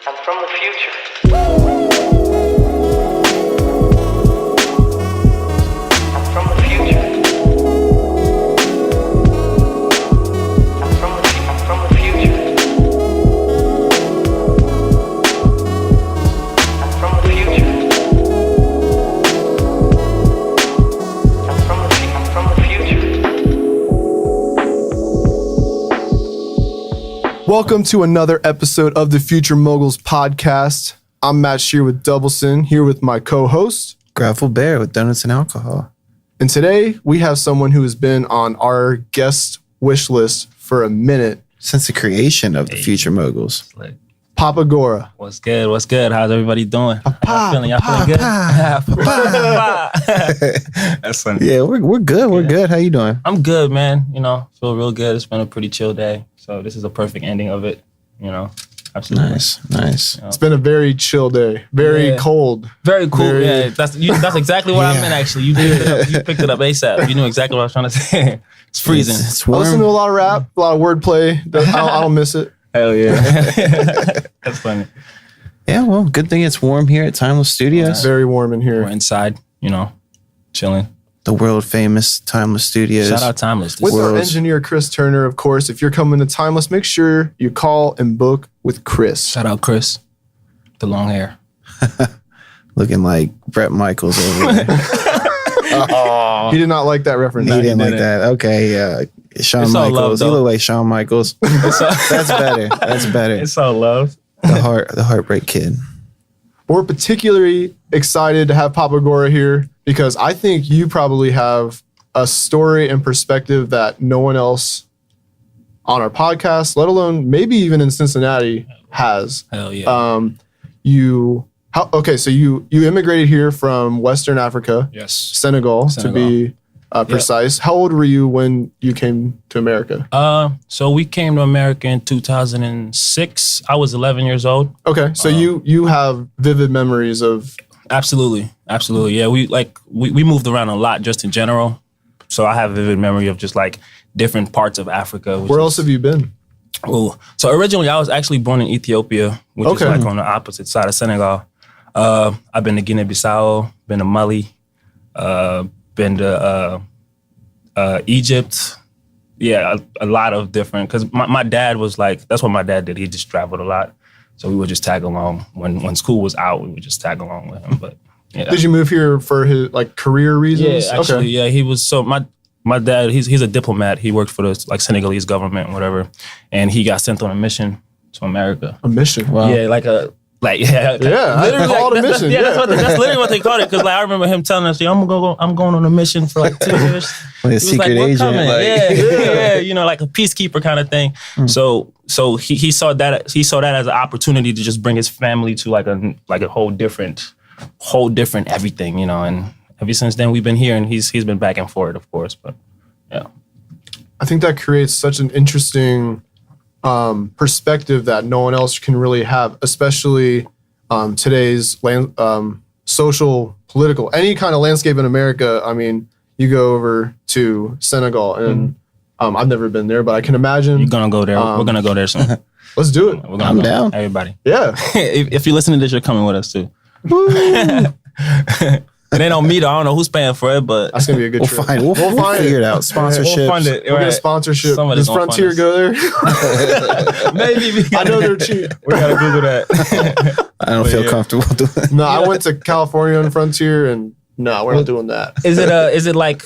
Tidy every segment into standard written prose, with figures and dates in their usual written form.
I'm from the future. I'm from the future. I'm from the future. I'm from the future. I'm from the future. Welcome to another episode of the Future Moguls podcast. I'm Matched here with Doubleson, here with my co-host, Gravel Bear with Donuts and Alcohol. And today we have someone who has been on our guest wish list for a minute. Since the creation of the Future Moguls. Papa Gora. What's good? What's good? How's everybody doing? Y'all feeling good? That's funny. Yeah, we're good. We're good. How you doing? I'm good, man. You know, feel real good. It's been a pretty chill day. So this is a perfect ending of it. You know, absolutely. Nice. It's been a very chill day. Very cold. Very cool. Very- Yeah, that's exactly what I meant, actually. You picked it up ASAP. You knew exactly what I was trying to say. It's freezing. It's I warm. listen to a lot of rap, a lot of wordplay. I don't miss it. Hell yeah. That's funny. Yeah, well, good thing it's warm here at Timeless Studios. It's very warm in here. We're inside, you know, chilling. The world famous Timeless Studios. Shout out Timeless. With our World's- engineer, Chris Turner, of course. If you're coming to Timeless, make sure you call and book with Chris. Shout out Chris. The long hair. Looking like Bret Michaels over there. He did not like that reference. He didn't like that. Okay, yeah. Shawn It's all love, Michaels. He though. look like Shawn Michaels. That's better. That's better. It's all love. The Heartbreak Kid. We're particularly excited to have Papa Gora here because I think you probably have a story and perspective that no one else on our podcast, let alone maybe even in Cincinnati, has. Hell yeah. So you immigrated here from Western Africa, Yes. Senegal. To be precise. How old were you when you came to America? So we came to America in 2006. I was 11 years old. Okay, so you have vivid memories of. Absolutely. Yeah, we moved around a lot just in general. So I have vivid memory of just like different parts of Africa. Where else have you been? Oh, so originally I was actually born in Ethiopia, which is like on the opposite side of Senegal. I've been to Guinea-Bissau, been to Mali, been to Egypt. Yeah, a lot of different, because my dad was like, that's what my dad did. He just traveled a lot. So we would just tag along. When school was out, we would just tag along with him. But yeah. Did you move here for his like career reasons? Yeah, actually, yeah. He was, so my dad, he's a diplomat. He worked for the like Senegalese government and whatever. And he got sent on a mission to America. A mission. Wow. Yeah, literally, mission. That's literally what they called it. Because like I remember him telling us, I'm going on a mission for like 2 years. Like a He was secret "We're agent. coming." Like, Yeah, you know, like a peacekeeper kind of thing. So he saw that as an opportunity to just bring his family to like a whole different everything, you know. And ever since then we've been here, and he's been back and forth, of course. But yeah, I think that creates such an interesting perspective that no one else can really have, especially today's social, political, any kind of landscape in America. I mean, you go over to Senegal, and I've never been there, but I can imagine. you're gonna go there. We're gonna go there soon. Let's do it. We're gonna I'm go. down. Everybody. Yeah. if you listen to this, you're coming with us too. It ain't on me though. I don't know who's paying for it, but That's gonna be a good We'll trip. find. We'll figure it out. Sponsorship. we'll fund it. We'll get a Right. sponsorship. Somebody's Does gonna fund Frontier us. go there? Maybe I know they're cheap. we gotta Google that. I don't feel comfortable doing it. No, I went to California on Frontier, and no, we're not doing that. Is it like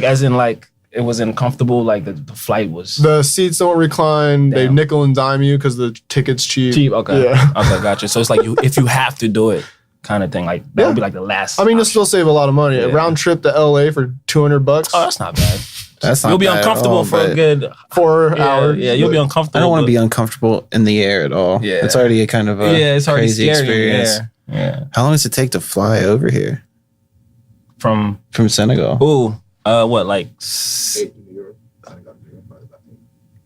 as in like it was uncomfortable? Like the flight was The seats don't recline. They Damn. nickel and dime you because the ticket's cheap. cheap? Okay, Yeah. okay, gotcha. So it's like if you have to do it, kind of thing. Like that would be like the last. I mean, you'll option. still save a lot of money. A round trip to LA for $200. Oh, that's not bad. That's not You'll be bad at uncomfortable all, for a but good 4 hours. Yeah, you'll be uncomfortable. I don't want to but- be uncomfortable in the air at all. Yeah. It's already a kind of a it's already crazy scary. experience. Yeah. How long does it take to fly over here From from Senegal? what like?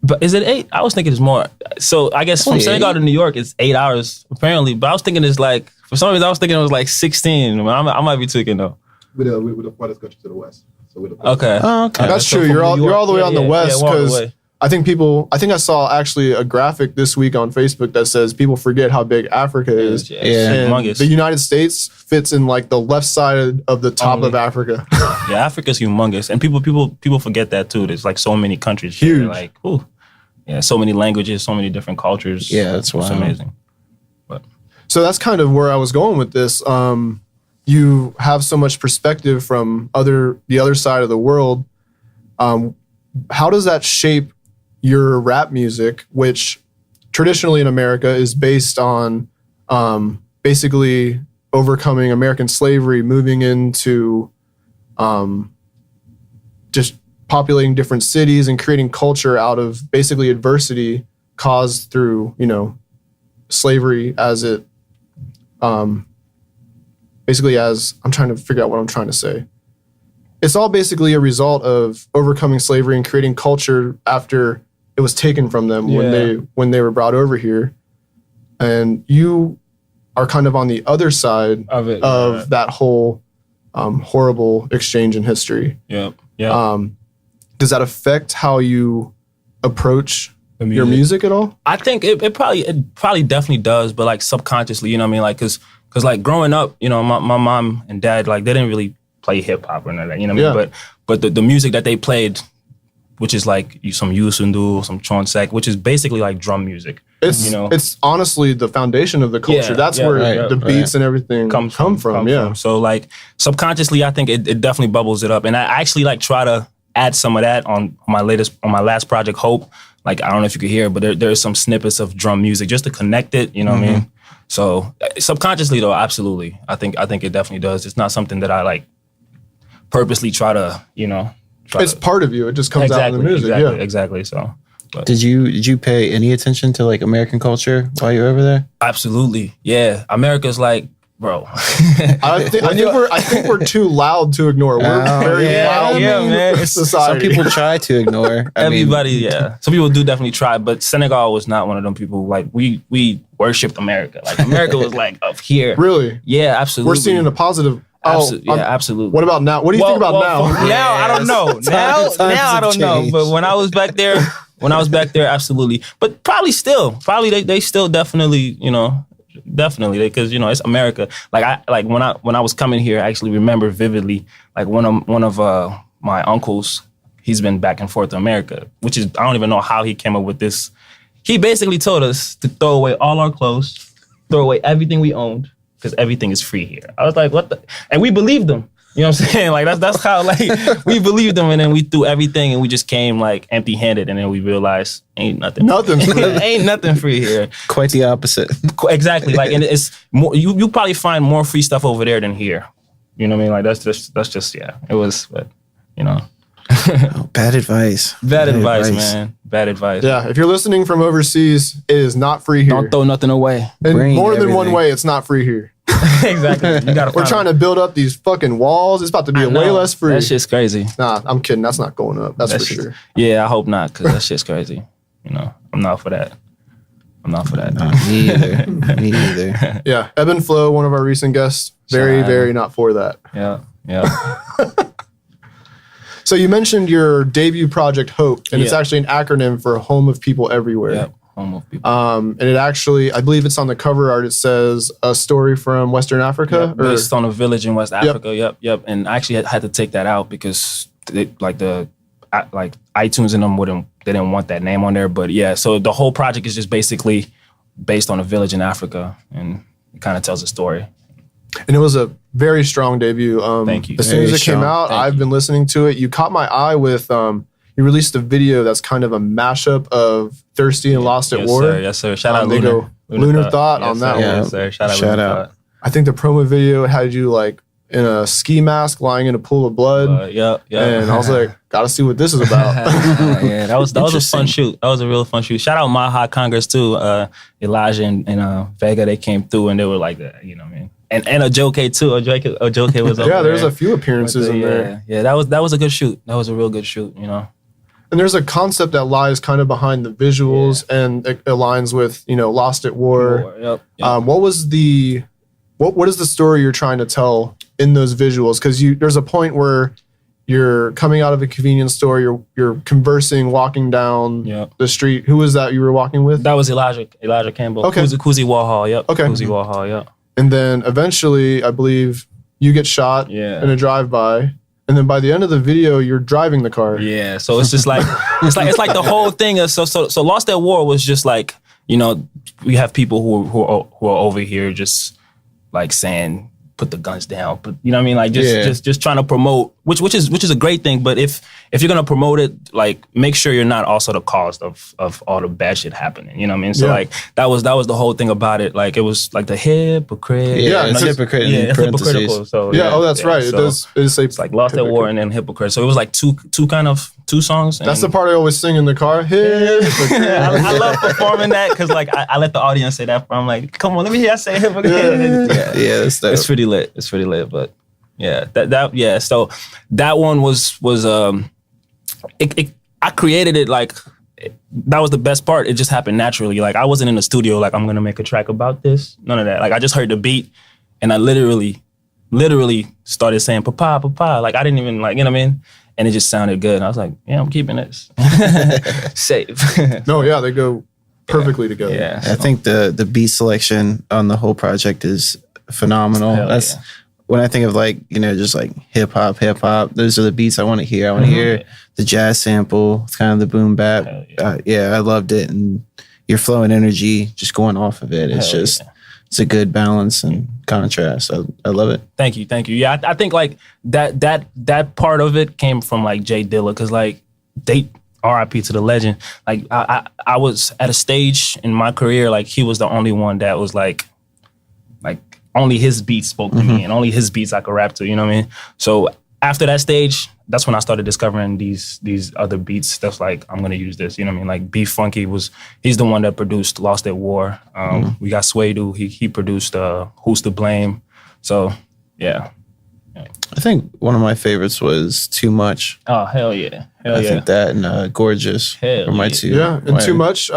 But is it 8? I was thinking it's more. So I guess from Only Senegal 8? to New York, it's 8 hours apparently. But I was thinking it's like, for some reason, I was thinking it was like 16. I might be tweaking though. With the farthest country to the west. So with the Okay. Oh, okay. That's So true. from You're New all York- the way on the west we're all the because way. I think I saw actually a graphic this week on Facebook that says people forget how big Africa is. Yeah. And Humongous. the United States fits in like the left side of the top Only. of Africa. Yeah, Africa's humongous, and people forget that too. There's like so many countries. Huge. Here, like, ooh, yeah, so many languages, so many different cultures. Yeah, that's It's wild. amazing. So that's kind of where I was going with this. You have so much perspective from the other side of the world. How does that shape your rap music, which traditionally in America is based on basically overcoming American slavery, moving into just populating different cities and creating culture out of basically adversity caused through, slavery as it basically as I'm trying to figure out what I'm trying to say. It's all basically a result of overcoming slavery and creating culture after it was taken from them when they were brought over here. And you are kind of on the other side Of it, of that whole horrible exchange in history. Yep. Yeah. Does that affect how you approach your music at all? I think it probably definitely does, but like subconsciously, you know what I mean? Like, cause like growing up, my mom and dad, like they didn't really play hip hop or none of that, you know what I mean? But the music that they played, which is like some Yusundu, some Chonsek, which is basically like drum music. It's honestly the foundation of the culture. Yeah, That's yeah, where the beats and everything come from. So like subconsciously, I think it definitely bubbles it up, and I actually like try to add some of that on my last project, H.O.P.E. Like, I don't know if you could hear, but there's some snippets of drum music just to connect it. You know what I mean? So subconsciously, though, absolutely, I think it definitely does. It's not something that I like purposely try to, It's part of you. It just comes out in the music. Exactly. So, but Did you pay any attention to like American culture while you were over there? absolutely, yeah. America's like, bro. I think we're too loud to ignore. We're very loud. man. It's Some society. people try to ignore. Everybody, yeah. Some people do definitely try, but Senegal was not one of them people. Like we worshipped America. Like America was like up here. Really? Yeah, absolutely. We're seeing it in a positive. Absolutely. What about now? What do you think about now? Now I don't know. Now I don't know. But when I was back there, absolutely. But probably they still definitely, definitely because it's America. Like when I was coming here, I actually remember vividly like one of my uncles. He's been back and forth to America, which is I don't even know how he came up with this. He basically told us to throw away all our clothes, throw away everything we owned, because everything is free here. I was like, what the? And we believed him. You know what I'm saying? Like that's how like we believed him, and then we threw everything, and we just came like empty-handed, and then we realized ain't nothing. Nothing's free. Ain't nothing free here. Quite the opposite. Exactly. Like, and it's more. You probably find more free stuff over there than here. You know what I mean? Like that's just yeah. It was, but Oh, bad advice. Bad advice, man. Bad advice. Yeah, if you're listening from overseas, it is not free here. Don't throw nothing away. In Bring more than one everything. way, it's not free here. Exactly. You gotta. We're trying to build up these fucking walls. It's about to be way less free. That shit's crazy. Nah, I'm kidding. That's not going up. That's That for shit's- sure. Yeah, I hope not, because that shit's crazy. I'm not for that. Me either. Yeah, Ebb and Flow, one of our recent guests, very, Shout out. very not for that. Yeah. So you mentioned your debut project, H.O.P.E, and it's Yeah. actually an acronym for Home of People Everywhere. Yep. Home of people. And it actually, I believe it's on the cover art. It says a story from Western Africa. Yep, based on a village in West Africa. Yep. And I actually had to take that out because iTunes and them they didn't want that name on there. But yeah, so the whole project is just basically based on a village in Africa, and it kind of tells a story. And it was a very strong debut. Thank you. As soon Very as it came strong. out, Thank I've you. been listening to it. You caught my eye with, you released a video that's kind of a mashup of Thirsty and Lost at Yes, War. sir. Yes, sir. Shout out They Lunar. go Lunar Thought on Yes, that sir. one. Yes, sir. Shout out. Shout Lunar out. Thought. I think the promo video had you like in a ski mask lying in a pool of blood. Yep. And I was like, gotta see what this is about. Yeah, that was a fun Interesting. shoot. That was a real fun shoot. Shout out Maha Congress too. Elijah and Vega, they came through and they were like that. You know what I mean? And Ojoke too. Ojoke was over Yeah, there's there. a few appearances in there. Yeah, that was a good shoot. That was a real good shoot. And there's a concept that lies kind of behind the visuals and it aligns with, Lost at War. Yep. What is the story you're trying to tell in those visuals? Because there's a point where you're coming out of a convenience store, you're conversing, walking down the street. Who was that you were walking with? That was Elijah Campbell. Okay. Kuzi Warhol, yep. Okay. Kuzi Warhol, yep. And then eventually, I believe you get shot in a drive-by. And then by the end of the video, you're driving the car. Yeah, so it's just like it's like the whole thing is so Lost at War was just like, you know, we have people who are over here just like saying put the guns down, but you know what I mean, like just trying to promote, which is a great thing. But if you're gonna promote it, like make sure you're not also the cause of all the bad shit happening. You know what I mean? So like that was the whole thing about it. Like it was like the hypocrite. Yeah, it's hypocrite. Yeah, it's hypocritical. So that's right. So it's like Lost at War and then hypocrite. So it was like two songs. That's the part I always sing in the car. I love performing that because like I let the audience say that. I'm like, come on, let me hear I say hypocrite. It's pretty lit. It's pretty lit. But yeah, that. So that one was I created it like that was the best part. It just happened naturally. Like I wasn't in the studio like I'm gonna make a track about this. None of that. Like I just heard the beat and I literally started saying Papa, Papa. Like I didn't even like, you know what I mean? And it just sounded good. And I was like, yeah, I'm keeping this. Safe. No, yeah, they go perfectly together. Yeah. I think the beat selection on the whole project is phenomenal. That's when I think of like, you know, just like hip hop, those are the beats I want to hear. I want to hear the jazz sample. It's kind of the boom bap. I loved it. And your flow and energy just going off of it. It's it's a good balance and contrast. I love it. Thank you. Yeah, I think like that part of it came from like Jay Dilla because like they R.I.P. to the legend. Like I was at a stage in my career like he was the only one that was like only his beats spoke to me and only his beats I could rap to. You know what I mean? So after that stage, that's when I started discovering these other beats. That's like, I'm gonna use this, you know what I mean? Like Beef Funky he's the one that produced Lost at War. We got Swaydu, he produced Who's to Blame. So yeah. I think one of my favorites was Too Much. Oh, hell yeah. I think that and Gorgeous are my two. Yeah, and Too Much,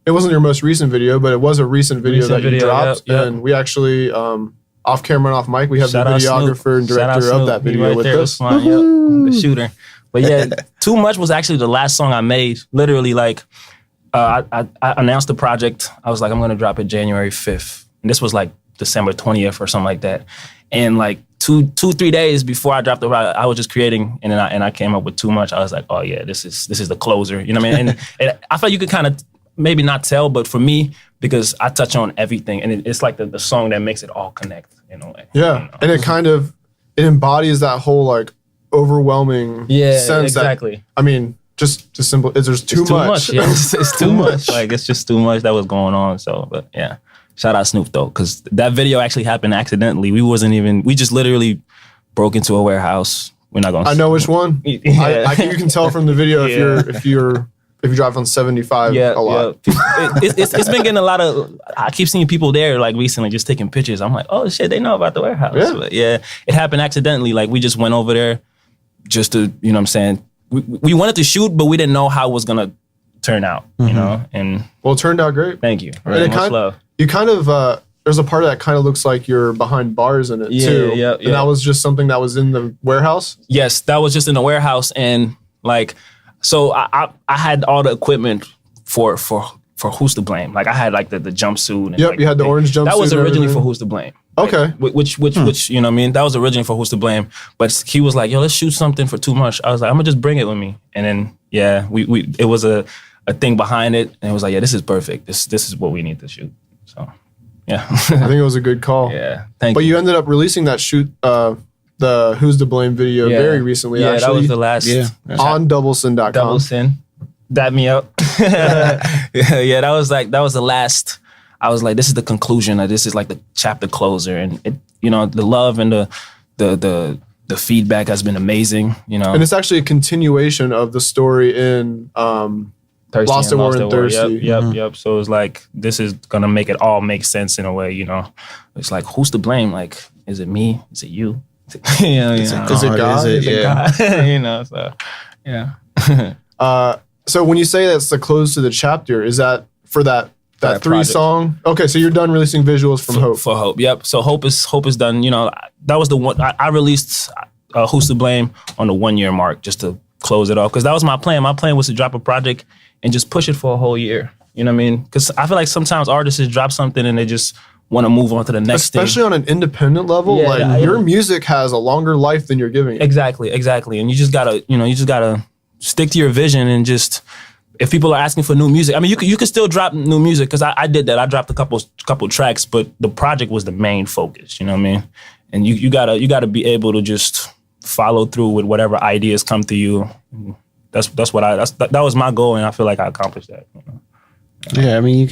it wasn't your most recent video, but it was a recent video that you dropped. Yep. And we actually, off camera and off mic, we have the videographer and director of that video with us. The shooter. But yeah, Too Much was actually the last song I made. Literally, like, I announced the project. I was like, I'm going to drop it January 5th. And this was like December 20th or something like that. And like 3 days before I dropped the project, I was just creating, and then I came up with Too Much. I was like, oh yeah, this is the closer. You know what I mean? And I felt you could kind of maybe not tell, but for me, because I touch on everything, and it's like the song that makes it all connect in a way. Yeah, you know? and it embodies that whole like overwhelming sense. Exactly. That, I mean, just simple. There's too much. Yeah, it's too much. Like it's just too much that was going on. So, but yeah, shout out Snoop though, because that video actually happened accidentally. We just literally broke into a warehouse. We're not gonna. I know which one. You can tell from the video if you drive on 75 a lot. It's been getting a lot of, I keep seeing people there like recently just taking pictures. I'm like, oh shit, they know about the warehouse. Yeah. But yeah, it happened accidentally. Like we just went over there just to, you know what I'm saying? We wanted to shoot, but we didn't know how it was going to turn out, you know? And well, it turned out great. Thank you. Right. Much love. You kind of, there's a part of that kind of looks like you're behind bars in it too. Yeah. And that was just something that was in the warehouse? Yes, that was just in the warehouse. And like, so I had all the equipment for Who's to Blame. Like I had like the jumpsuit. And you had the orange jumpsuit. That was originally for Who's to Blame. Okay. Which you know what I mean? That was originally for Who's to Blame. But he was like, yo, let's shoot something for Too Much. I was like, I'm gonna just bring it with me. And then it was a thing behind it, and it was like, yeah, this is perfect. This is what we need to shoot. So yeah. I think it was a good call. Yeah. But you ended up releasing that shoot the Who's to Blame video very recently, actually. That was the last. Yeah. On doublesin.com. Doublesin. Dab me up. That was the last. I was like, this is the conclusion. This is like the chapter closer. And it, you know, the love and the feedback has been amazing, you know. And it's actually a continuation of the story in Lost at War and Thirsty. Yep. So it's like, this is gonna make it all make sense in a way, you know. It's like, who's to blame? Like, is it me? Is it you? Is it God? Is it God? You know, so yeah. So when you say that's the close to the chapter, is that for that 3 song? Okay, so you're done releasing visuals from H.O.P.E. For H.O.P.E, yep. So H.O.P.E is done. You know, that was the one I released. Who's to Blame on the 1 year mark, just to close it off. Because that was my plan. My plan was to drop a project and just push it for a whole year. You know what I mean? Because I feel like sometimes artists just drop something and they just want to move on to the next thing. Especially on an independent level, your music has a longer life than you're giving it. Exactly. And you just gotta stick to your vision and just, if people are asking for new music, I mean, you could still drop new music, because I did that. I dropped a couple tracks, but the project was the main focus. You know what I mean? And you gotta be able to just follow through with whatever ideas come to you. That was my goal, and I feel like I accomplished that. You know? Yeah, I mean, you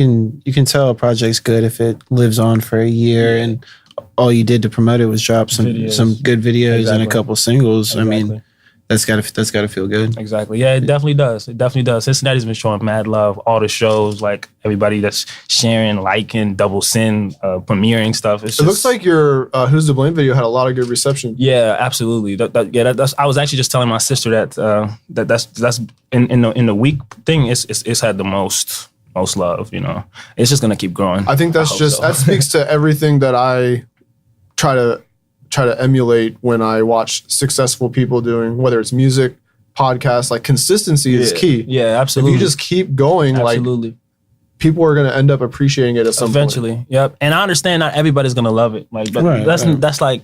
can tell a project's good if it lives on for a year and all you did to promote it was drop some good videos and a couple singles. Exactly. I mean, that's gotta feel good. Exactly. Yeah, it definitely does. Cincinnati's been showing mad love. All the shows, like everybody that's sharing, liking, double send, premiering stuff. It looks like your Who's to Blame video had a lot of good reception. Yeah, absolutely. That's. I was actually just telling my sister that's in the week thing. It's had the most love. You know, it's just gonna keep growing. I think that speaks to everything that I try to emulate when I watch successful people doing, whether it's music, podcasts. Like, consistency is key. Yeah, absolutely. If you just keep going, like, people are going to end up appreciating it at some point. Eventually. Yep. And I understand not everybody's going to love it. Like, that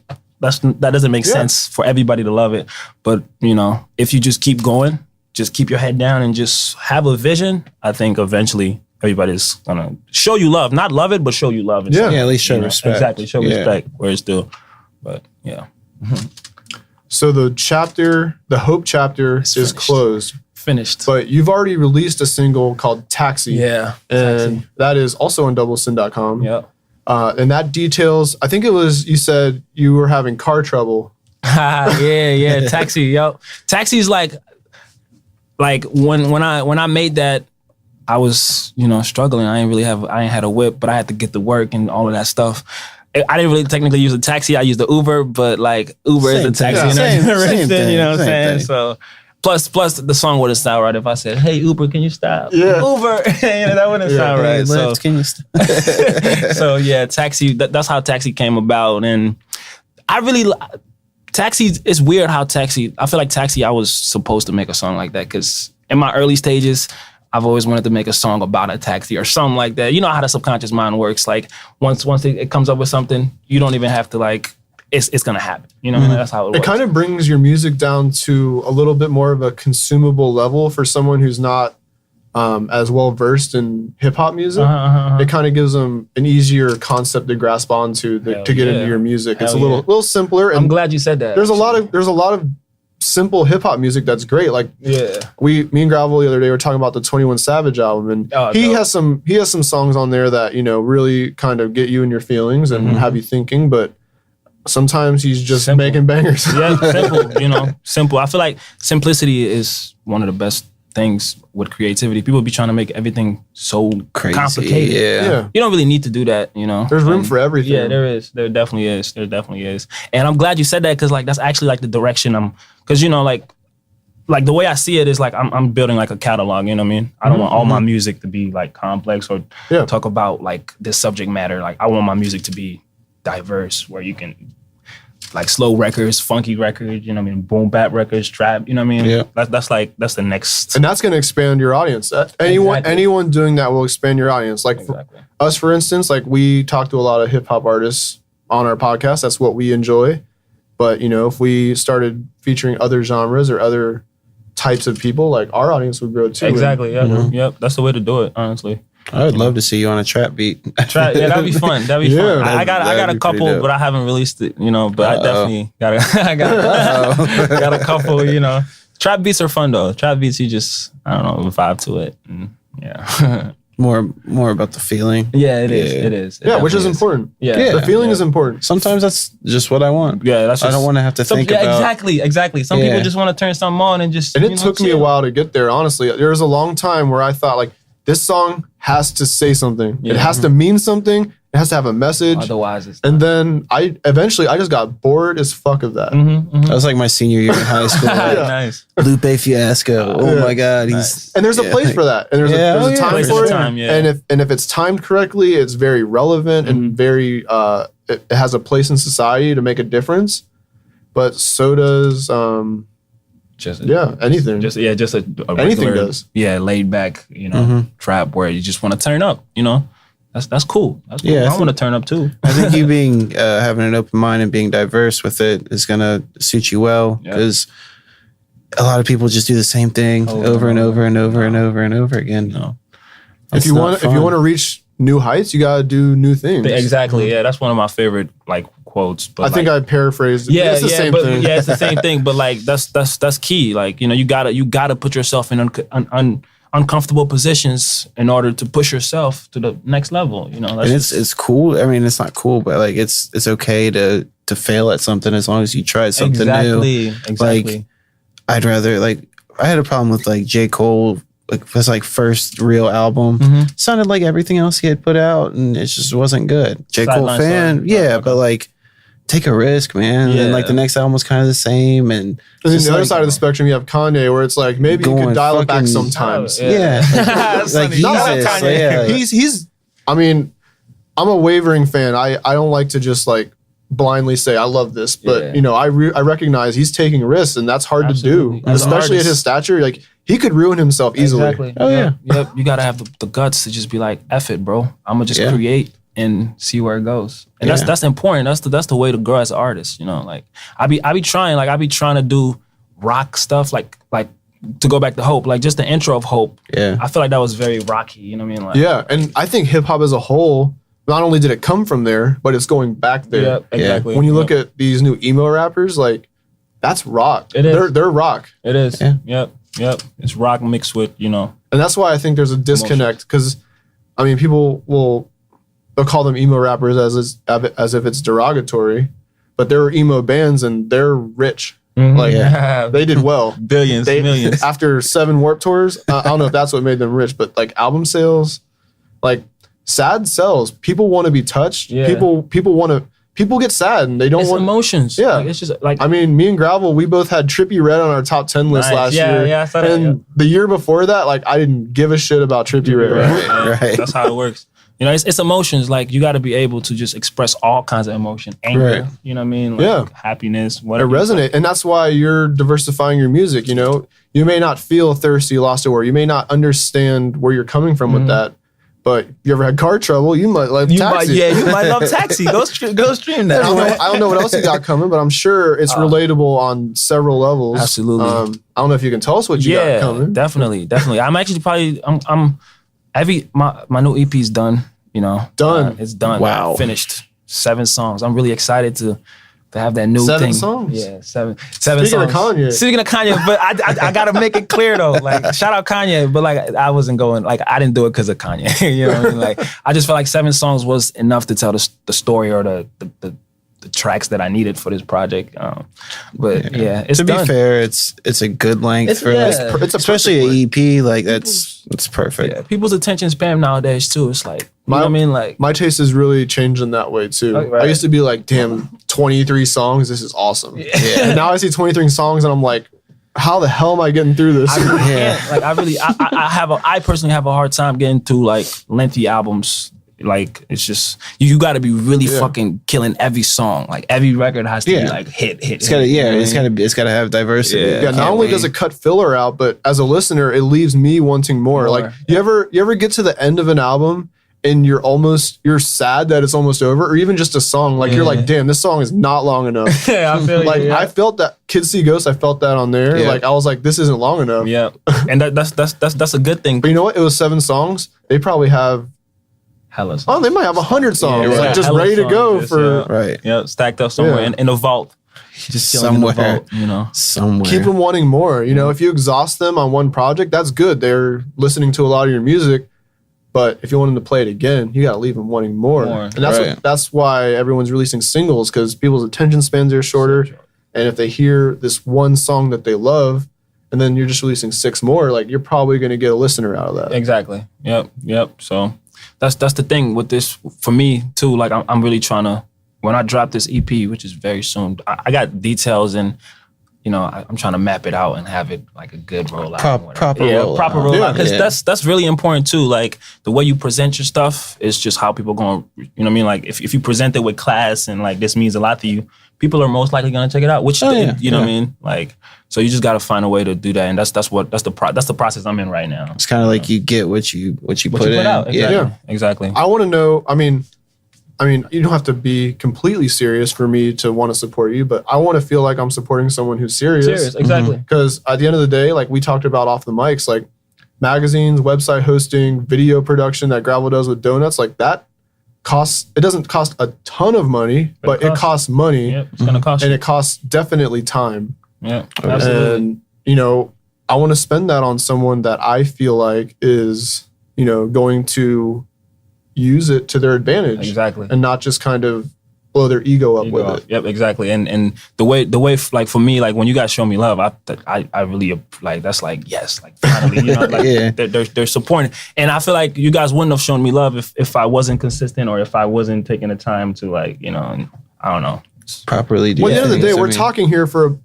doesn't make sense for everybody to love it. But, you know, if you just keep going, just keep your head down and just have a vision, I think eventually everybody's going to show you love. Not love it, but show you love. Yeah, at least show respect. Exactly. Show respect where it's due. But yeah. So the H.O.P.E chapter is closed. Finished. But you've already released a single called Taxi. Yeah. And that is also on doublesend.com. Yeah. And that details, I think it was, you said you were having car trouble. Yeah. Taxi, yo. Taxi's like when I made that, I was, struggling. I ain't had a whip, but I had to get to work and all of that stuff. I didn't really technically use a taxi. I used the Uber, but like Uber is a taxi. Same thing. You know what I'm saying? So plus the song wouldn't sound right if I said, "Hey Uber, can you stop?" Yeah. Uber, that wouldn't sound right. Lyft, can you stop? So yeah, Taxi. That's how Taxi came about, and Taxi. It's weird how Taxi. I feel like Taxi. I was supposed to make a song like that because in my early stages, I've always wanted to make a song about a taxi or something like that. You know how the subconscious mind works. Like once it comes up with something, you don't even have to it's gonna happen. You know, that's how it works. It kind of brings your music down to a little bit more of a consumable level for someone who's not as well versed in hip hop music. It kind of gives them an easier concept to grasp onto to get into your music. It's a little simpler. And I'm glad you said that. There's a lot of simple hip hop music that's great. Like me and Gravel the other day were talking about the 21 Savage album, and he has some songs on there that really kind of get you in your feelings and have you thinking. But sometimes he's just making bangers. Yeah, simple. Simple. I feel like simplicity is one of the best things with creativity. People be trying to make everything so crazy, complicated. Yeah. You don't really need to do that, There's room for everything. Yeah, there is. There definitely is. And I'm glad you said that because that's actually the direction because the way I see it is I'm building a catalog, you know what I mean? I don't want all my music to be complex or talk about this subject matter. I want my music to be diverse where you can slow records, funky records, you know what I mean, boom bap records, trap, you know what I mean? Yeah. That's the next. And that's going to expand your audience. Anyone doing that will expand your audience. For us, for instance, we talk to a lot of hip hop artists on our podcast. That's what we enjoy. But, if we started featuring other genres or other types of people, our audience would grow too. Exactly. Yep. That's the way to do it, honestly. I would love to see you on a trap beat. That'd be fun. That'd be fun. I got a couple, but I haven't released it. But I definitely got a couple. Trap beats are fun though. Trap beats, you just vibe to it. And, yeah. More about the feeling. Yeah, it is. It is. Yeah, which is important. Yeah, the feeling is important. Sometimes that's just what I want. Yeah, I don't want to have to think about. Exactly. Some people just want to turn something on and just. And it took me a while to get there. Honestly, there was a long time where I thought this song has to say something. Yeah. It has to mean something. It has to have a message. Otherwise, it's and then I just got bored as fuck of that. That was my senior year in high school. Nice. Lupe Fiasco. Oh my God, and there's a place for that. And there's a time for it. And if it's timed correctly, it's very relevant and very it has a place in society to make a difference. but so does anything. Just a anything regular, does. Laid back, trap where you just want to turn up, That's cool. That's cool. Yeah, I want to turn up too. I think you being having an open mind and being diverse with it is gonna suit you well because a lot of people just do the same thing over and over and over and over and over again. No. If you want to reach new heights, you gotta do new things. Exactly. Yeah, that's one of my favorite quotes. But I think I paraphrased. It's the same thing. Yeah, it's the same thing. But that's key. You gotta put yourself in uncomfortable positions in order to push yourself to the next level. And it's cool. I mean, it's not cool, but it's okay to fail at something as long as you try something new. Exactly. I'd rather I had a problem with J. Cole. His first real album sounded like everything else he had put out, and it just wasn't good. J. Cole fan, but take a risk, man. And then the next album was kind of the same. And then the other side of the spectrum, you have Kanye, where it's maybe you could dial it back sometimes. He's. I mean, I'm a wavering fan. I don't like to just blindly say I love this, but I recognize he's taking risks, and that's hard to do, especially at his stature. He could ruin himself easily. Exactly. Oh yeah. Yep. You gotta have the guts to just be F it, bro. I'm gonna just create and see where it goes. And that's important. That's the way to grow as an artist. I be trying to do rock stuff to go back to H.O.P.E, just the intro of H.O.P.E. Yeah. I feel like that was very rocky. You know what I mean? Yeah, and I think hip hop as a whole, not only did it come from there, but it's going back there. Yep, exactly. When you look at these new emo rappers, that's rock. It is. They're rock. It is. Yeah. Yep. It's rock mixed with, And that's why I think there's a disconnect, because people they'll call them emo rappers as if it's derogatory, but there are emo bands and they're rich. They did well. Millions. After 7 Warped tours, I don't know if that's what made them rich, but album sales, sad sells. People want to be touched. Yeah. People get sad and they don't want emotions. Yeah. It's just I mean, me and Gravel, we both had Trippie Redd on our top 10 list last year. Yeah, I saw that. And the year before that, I didn't give a shit about Trippie Redd. Right. That's how it works. It's emotions. You got to be able to just express all kinds of emotion. Anger, right. You know what I mean? Happiness, whatever. It resonates. And that's why you're diversifying your music, You may not feel thirsty, lost, or you may not understand where you're coming from with that. But you ever had car trouble? You might like Taxi. You might love Taxi. Go stream that. I don't know what else you got coming, but I'm sure it's relatable on several levels. Absolutely. I don't know if you can tell us what you got coming. Definitely. I'm actually my new EP's done. Done. It's done. Wow. Finished. 7 songs. I'm really excited to have that new 7 thing. songs? Yeah, 7 Speaking songs. Speaking of Kanye, but I gotta make it clear though. Shout out Kanye, but I wasn't going. I didn't do it because of Kanye. You know what I mean? I just felt like 7 songs was enough to tell the story or the tracks that I needed for this project. It's to done. be fair, it's a good length it's especially an EP. It's perfect. Yeah, people's attention span nowadays too. It's you know what I mean? My taste has really changed in that way too. Right. I used to be damn, 23 songs. This is awesome. Yeah. And now I see 23 songs and I'm like, how the hell am I getting through this? I really can't. I personally have a hard time getting through lengthy albums. It's just you got to be really fucking killing every song. Every record has to be hit. It's got to have diversity. Yeah. Not only does it cut filler out, but as a listener, it leaves me wanting more. You ever get to the end of an album and you're sad that it's almost over, or even just a song you're like, damn, this song is not long enough. Yeah, I feel I felt that Kids See Ghosts. I felt that on there. Yeah. I was like, this isn't long enough. Yeah, and that's a good thing. But you know what? It was 7 songs. They probably have. Hella songs. Oh, they might have 100 songs, just Hella ready to go songs, for. Right. Yeah, stacked up somewhere in the vault. Just somewhere in the vault, somewhere. Keep them wanting more. If you exhaust them on one project, that's good. They're listening to a lot of your music, but if you want them to play it again, you got to leave them wanting more. And that's why everyone's releasing singles, because people's attention spans are shorter. And if they hear this one song that they love, and then you're just releasing 6 more, you're probably going to get a listener out of that. Exactly. Yep. So. That's the thing with this for me too. I'm really trying to, when I drop this EP, which is very soon, I got details and I'm trying to map it out and have it like a good rollout. Proper rollout. Proper rollout. Because Yeah. that's really important too. Like the way you present your stuff is just how people going. You know what I mean? Like if you present it with class and like this means a lot to you, people are most likely going to check it out. Which you know what I mean? Like so you just got to find a way to do that, and that's the process I'm in right now. It's kind of like you get what you put in. out. Exactly. Yeah. Exactly. I want to know. I mean, you don't have to be completely serious for me to want to support you, but I want to feel like I'm supporting someone who's serious. Exactly. Because at the end of the day, like we talked about off the mics, like magazines, website hosting, video production that Gravel does with donuts, like that costs. It doesn't cost a ton of money, but it costs money. Yep, it's gonna cost and you. it costs definitely time. Yeah, absolutely. And I want to spend that on someone that I feel like is going to use it to their advantage. Exactly. And not just kind of blow their ego up with it. Yep, exactly. And the way like for me, like when you guys show me love, I really like that's like yes, like finally, like they're supporting. And I feel like you guys wouldn't have shown me love if I wasn't consistent or if I wasn't taking the time to like, I don't know. Properly do. Well, at the end of the day, we're talking here for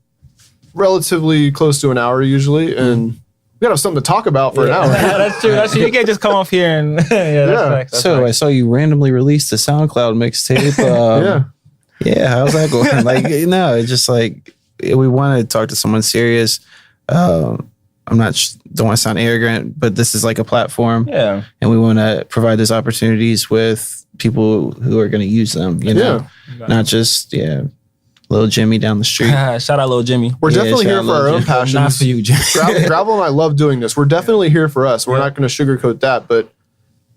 relatively close to an hour usually, and we gotta have something to talk about for an hour. That's true. You can't just come off here and that's I saw you randomly release the SoundCloud mixtape. How's that going? Like, it's just like we want to talk to someone serious. I'm not don't want to sound arrogant, but this is like a platform. Yeah, and we want to provide those opportunities with people who are going to use them. Not just Little Jimmy down the street. Shout out Little Jimmy. We're definitely here for our own passions. Not for you, Jimmy. Gravel and I love doing this. We're definitely here for us. We're not going to sugarcoat that, but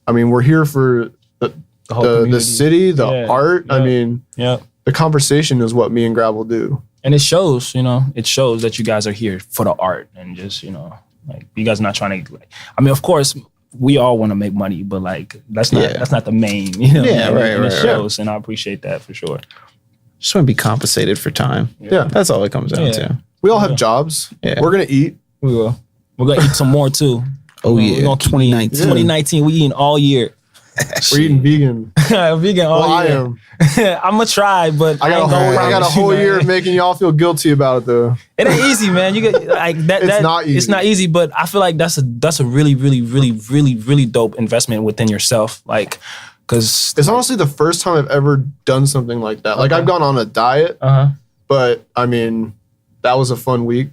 we're here for the city, the art. The conversation is what me and Gravel do. And it shows, it shows that you guys are here for the art and just, like you guys are not trying to, of course, we all want to make money, but like that's not the main, Right. It shows, and I appreciate that for sure. Just want to be compensated for time. Yeah. That's all it comes down to. We all have jobs. Yeah. We're going to eat. We will. We're going to eat some more too. Oh, We're gonna keep 2019. 2019, we eating all year. We're eating vegan. Vegan all year. I am. I'm going to try, but I got a whole year of making y'all feel guilty about it though. It ain't easy, man. You get like that. It's not easy. It's not easy, but I feel like that's a really, really, really, really, really dope investment within yourself. Like, because it's honestly the first time I've ever done something like that. Like I've gone on a diet, but that was a fun week.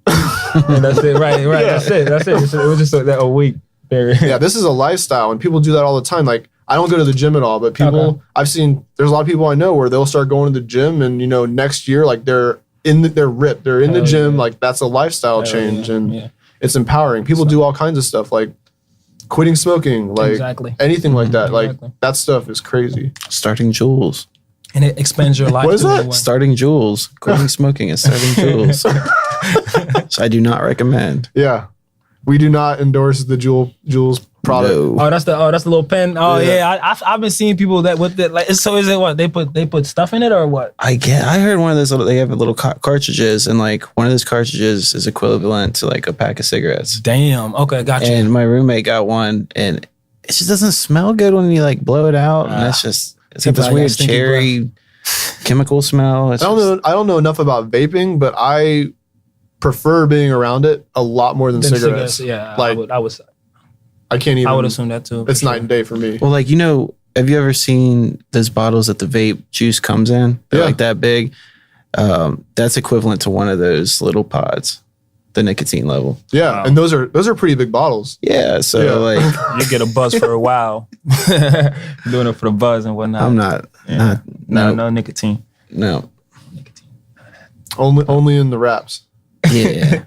And that's it, right? Yeah. That's it. It was just a week. Yeah, this is a lifestyle, and people do that all the time. Like I don't go to the gym at all, but people I've seen. There's a lot of people I know where they'll start going to the gym, and next year, like they're ripped. They're in the gym. Like that's a lifestyle change, and it's empowering. People do all kinds of stuff, like quitting smoking, like anything like that. Like that stuff is crazy. Starting Juuls. And it expands your life. What is that? Starting Juuls. Quitting smoking is starting Juuls. So I do not recommend. Yeah. We do not endorse the Juuls product. No. Oh, that's the little pen. Oh yeah, I've been seeing people that with it. Like, so is it what they put stuff in it or what? I heard one of those they have little cartridges, and like one of those cartridges is equivalent to like a pack of cigarettes. Damn. Okay, gotcha. And my roommate got one, and it just doesn't smell good when you like blow it out, and it's got this weird cherry chemical smell. I don't know enough about vaping, but I prefer being around it a lot more than cigarettes. Yeah, like I can't even. I would assume that too. It's night and day for me. Well, like have you ever seen those bottles that the vape juice comes in? They're like that big. That's equivalent to one of those little pods, the nicotine level. Yeah, wow. And those are pretty big bottles. Yeah, so like you get a buzz for a while, doing it for the buzz and whatnot. I'm not. Yeah. No nicotine. No. Nicotine. Only in the wraps. Yeah.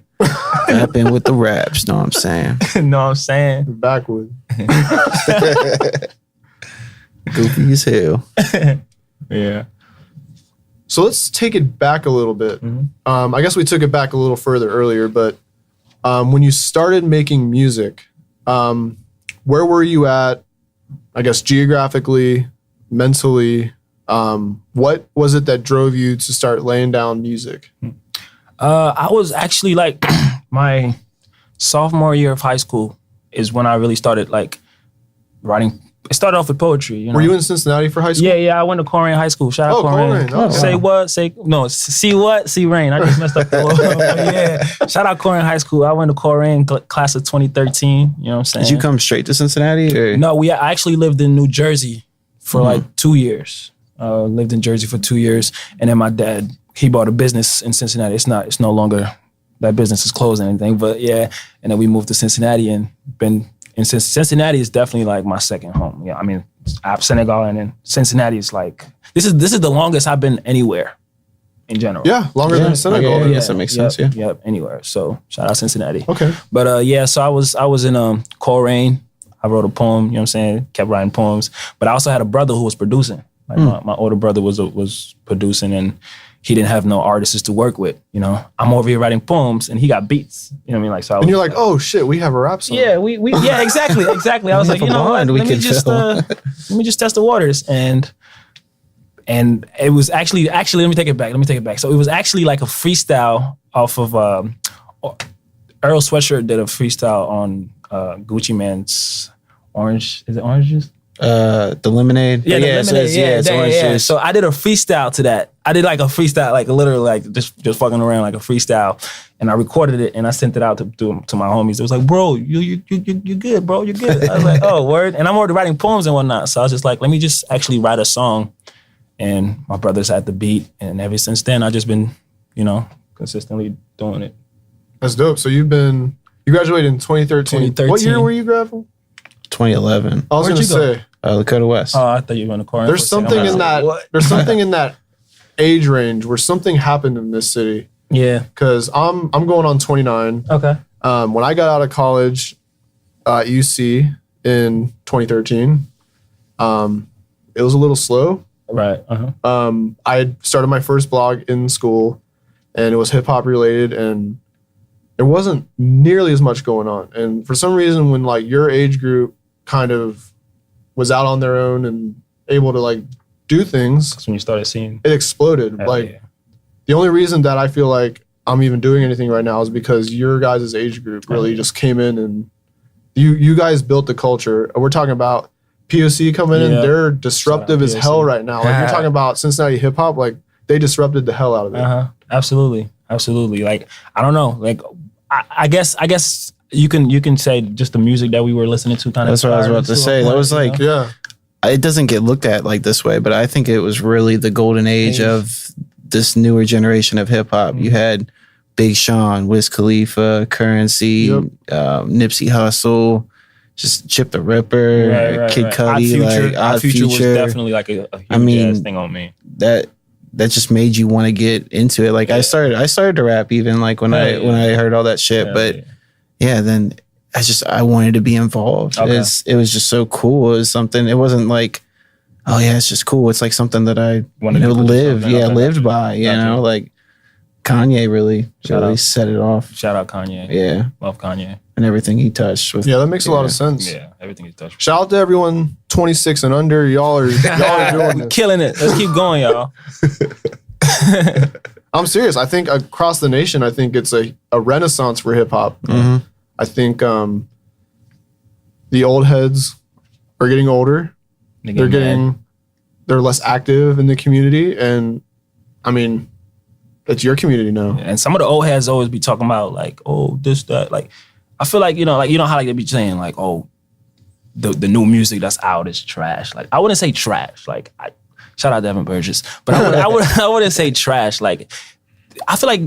Rapping with the raps, know what I'm saying? Know what I'm saying? Backwood. Goofy as hell. Yeah. So let's take it back a little bit. Mm-hmm. I guess we took it back a little further earlier, but when you started making music, where were you at, I guess, geographically, mentally? What was it that drove you to start laying down music? I was actually like my sophomore year of high school is when I really started like writing It started off with poetry. You know? Were you in Cincinnati for high school? Yeah. I went to Colerain High School. Shout out Colerain. Colerain. Okay. Say what? See what? See Rain. I just messed up the word. Yeah. Shout out Colerain High School. I went to Colerain class of 2013. You know what I'm saying? Did you come straight to Cincinnati? Or? No, I actually lived in New Jersey for like 2 years. Lived in Jersey for 2 years, and then my dad, he bought a business in Cincinnati. It's no longer, that business is closed and anything, but yeah. And then we moved to Cincinnati and been. And since Cincinnati is definitely like my second home. Yeah, I mean, I have Senegal, and then Cincinnati is like, this is the longest I've been anywhere in general. Yeah, longer than Senegal. Okay, yes, that makes sense. Yeah. Yep, anywhere. So shout out Cincinnati. Okay. But so I was in Colerain. I wrote a poem, you know what I'm saying? Kept writing poems. But I also had a brother who was producing. Like my older brother was producing, and he didn't have no artists to work with, you know. I'm over here writing poems, and he got beats. You know what I mean? Like, so. And you're like, oh shit, we have a rap song. Yeah, yeah, exactly. I was like, you know what? Let me just test the waters, and it was actually let me take it back. So it was actually like a freestyle off of Earl Sweatshirt did a freestyle on Gucci Mane's Orange. Is it Oranges? The lemonade. Yeah, the lemonade. It's orange juice. So I did a freestyle to that. I did like a freestyle, like literally like just fucking around like a freestyle, and I recorded it and I sent it out to my homies. It was like, bro, you good, bro, you're good. I was like, oh, word. And I'm already writing poems and whatnot. So I was just like, let me just actually write a song. And my brothers had the beat, and ever since then I just been, you know, consistently doing it. That's dope. So you graduated in 2013. What year were you graduating? 2011. I was going to say. Lakota West. Oh, I thought you were going to Corinth. There's something in that. There's something in that age range where something happened in this city. Yeah. Because I'm going on 29. Okay. When I got out of college at UC in 2013, it was a little slow. Right. Uh-huh. I had started my first blog in school, and it was hip hop related, and there wasn't nearly as much going on. And for some reason, when like your age group kind of was out on their own and able to like do things, That's when you started seeing it exploded. The only reason that I feel like I'm even doing anything right now is because your guys' age group really just came in, and you guys built the culture. We're talking about POC coming in, they're disruptive as hell right now. Like you're talking about Cincinnati hip hop, like they disrupted the hell out of it. Absolutely. Like, I don't know. Like, I guess you can say just the music that we were listening to kind of. That's what I was about to say. That was like, it doesn't get looked at like this way, but I think it was really the golden age of this newer generation of hip hop. You had Big Sean, Wiz Khalifa, Currency, Nipsey Hussle, just Chip the Ripper, Kid Cudi, Odd Future was definitely like a huge ass thing on me. That just made you want to get into it. Like I started to rap even like when I heard all that shit, but then I wanted to be involved. Okay. It was just so cool. It was something. It wasn't like, oh yeah, it's just cool. It's like something that I lived by. You know, like Kanye really set it off. Shout out Kanye. Yeah, love Kanye and everything he touched. That makes a lot of sense. Yeah, everything he touched. Shout out to everyone 26 and under. Y'all are doing this. Killing it. Let's keep going, y'all. I'm serious. I think across the nation, I think it's a renaissance for hip hop. Mm-hmm. I think the old heads are getting older. They're less active in the community, and I mean, it's your community now. And some of the old heads always be talking about like, oh, this, that. Like, I feel like, you know how like they be saying like, oh, the new music that's out is trash. Like, I wouldn't say trash. Like, shout out Devin Burgess, but I wouldn't say trash. Like, I feel like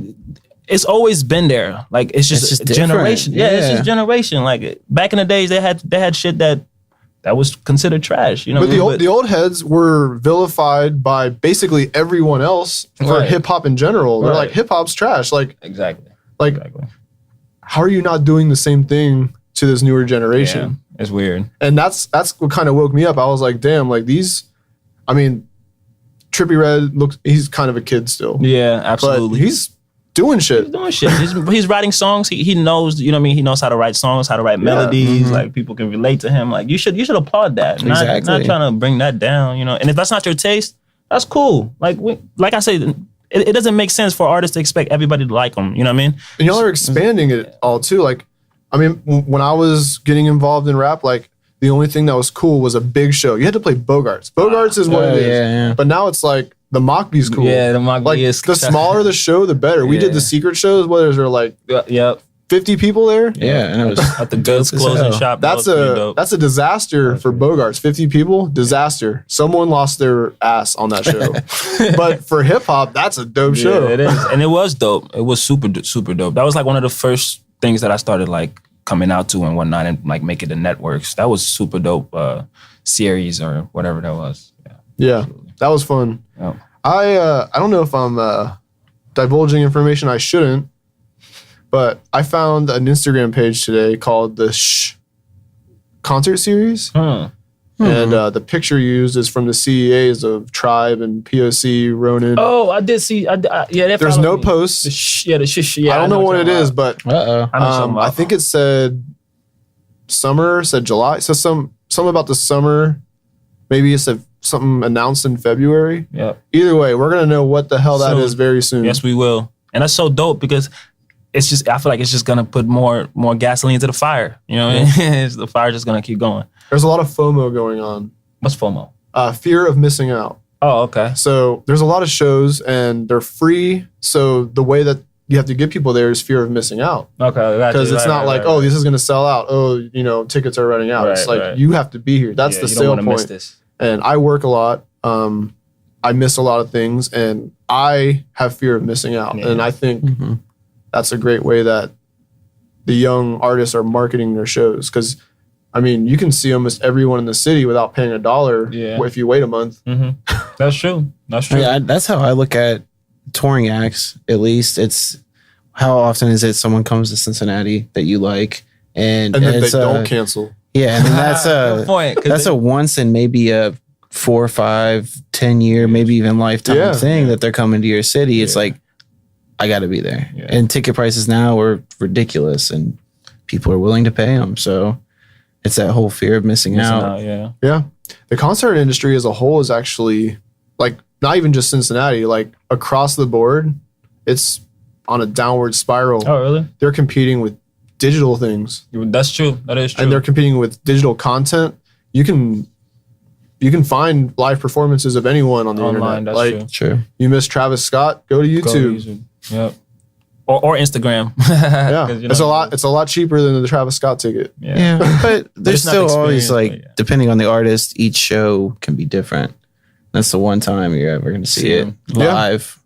it's always been there. Like, it's just generation. Yeah, it's just generation. Like, back in the days, they had shit that was considered trash. You know, but the old heads were vilified by basically everyone else for hip hop in general. They're like, hip hop's trash. Like, exactly. Like, how are you not doing the same thing to this newer generation? Yeah, it's weird. And that's what kind of woke me up. I was like, damn, like these. I mean, Trippie Redd he's kind of a kid still. Yeah, absolutely. But he's doing shit. He's writing songs. He knows, you know what I mean? He knows how to write songs, how to write melodies. Mm-hmm. Like, people can relate to him. Like, you should applaud that. Not trying to bring that down, you know? And if that's not your taste, that's cool. Like I say, it doesn't make sense for artists to expect everybody to like them, you know what I mean? And y'all are expanding it all too. Like, I mean, when I was getting involved in rap, like, the only thing that was cool was a big show. You had to play Bogarts. Bogarts is what it is. Yeah. But now it's like the Mockbee's cool. Yeah, the Mockbee like, is the smaller the show, the better. We did Yeah. the secret shows. What is there, like Yep. 50 people there? Yeah, and it was At the Goods dope as closing hell. shop. That's that was pretty dope. a disaster for Bogarts. 50 people, disaster. Someone lost their ass on that show. But for hip hop, that's a dope show. Yeah, it is, and it was dope. It was super dope. That was like one of the first things that I started like coming out to and whatnot, and like making the networks. That was super dope series or whatever that was. Yeah, that was fun. Yeah. I don't know if I'm divulging information I shouldn't, but I found an Instagram page today called the concert series. And the picture used is from the CEAs of Tribe and POC, Ronan. Oh, I did see. Yeah, There's no posts. Yeah, I don't know what it is, but I think it said summer, said July. So something about the summer. Maybe it said something announced in February. Yeah. Either way, we're gonna know what the hell that is very soon. Yes, we will. And that's so dope because it's just, I feel like it's just gonna put more gasoline into the fire. You know what I mean? The fire's just gonna keep going. There's a lot of FOMO going on. What's FOMO? Fear of missing out. Oh, okay. So there's a lot of shows and they're free. So the way that you have to get people there is fear of missing out. Okay. Because it's not like, oh, this is going to sell out. Oh, tickets are running out. It's like, you have to be here. That's the sale point. Miss this. And I work a lot. I miss a lot of things and I have fear of missing out. Yeah. And I think that's a great way that the young artists are marketing their shows. Because I mean, you can see almost everyone in the city without paying $1 if you wait a month. That's true. That's true. Yeah, that's how I look at touring acts. At least it's how often is it someone comes to Cincinnati that you like, and then they don't cancel. Yeah, and that's Good point, that's a once in maybe a 4 or 5, 10 year, maybe even lifetime thing that they're coming to your city. It's like I got to be there, and ticket prices now are ridiculous, and people are willing to pay them. So. It's that whole fear of missing out. Yeah. The concert industry as a whole is actually like not even just Cincinnati, like across the board, it's on a downward spiral. Oh, really? They're competing with digital things. That's true. That is true. And they're competing with digital content. You can find live performances of anyone on the online, internet. That's like true. You miss Travis Scott, go to YouTube. Yep. Or Instagram. Yeah, it's a lot cheaper than the Travis Scott ticket. Yeah, but there's still always like depending on the artist, each show can be different. That's the one time you're ever going to see it live.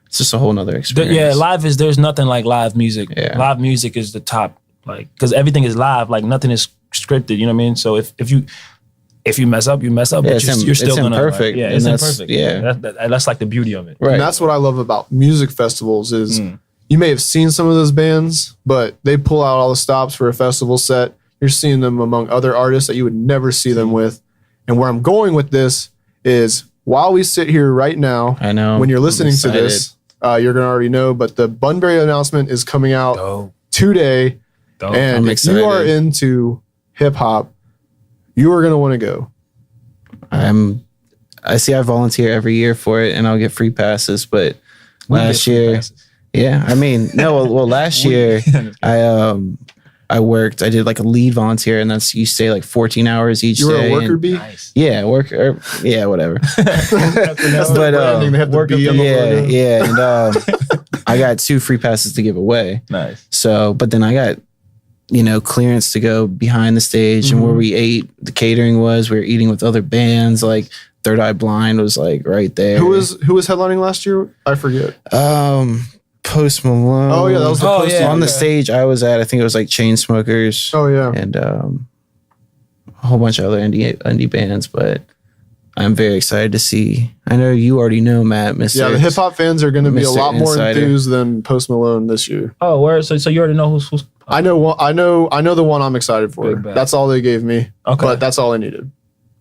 It's just a whole nother experience. There's nothing like live music. Yeah. Live music is the top, like, because everything is live. Like nothing is scripted. You know what I mean? So if you mess up, you mess up. But you're still gonna imperfect. Like, it's imperfect. That's like the beauty of it. Right. And that's what I love about music festivals is. You may have seen some of those bands, but they pull out all the stops for a festival set. You're seeing them among other artists that you would never see them with. And where I'm going with this is while we sit here right now, I know when you're listening to this, you're going to already know, but the Bunbury announcement is coming out today. And if you are into hip hop, you are going to want to go. I volunteer every year for it and I'll get free passes, but last year... Yeah, I mean, no. Well, last year I worked. I did like a lead volunteer, and that's you stay like 14 hours each day. You were a worker bee. Nice. Yeah, worker. Yeah, whatever. That's the branding. They have the bee on the logo. Yeah, and I got 2 free passes to give away. Nice. So, but then I got clearance to go behind the stage and where we ate. The catering we were eating with other bands like. Third Eye Blind was like right there. Who was headlining last year? I forget. Post Malone. Oh yeah, that was the Post on the stage I was at. I think it was like Chainsmokers. Oh yeah, and a whole bunch of other indie bands. But I'm very excited to see. I know you already know, Matt. Yeah, the hip hop fans are going to be a lot more enthused than Post Malone this year. Oh, where? So you already know who's I know the one I'm excited for. That's all they gave me. Okay, but that's all I needed.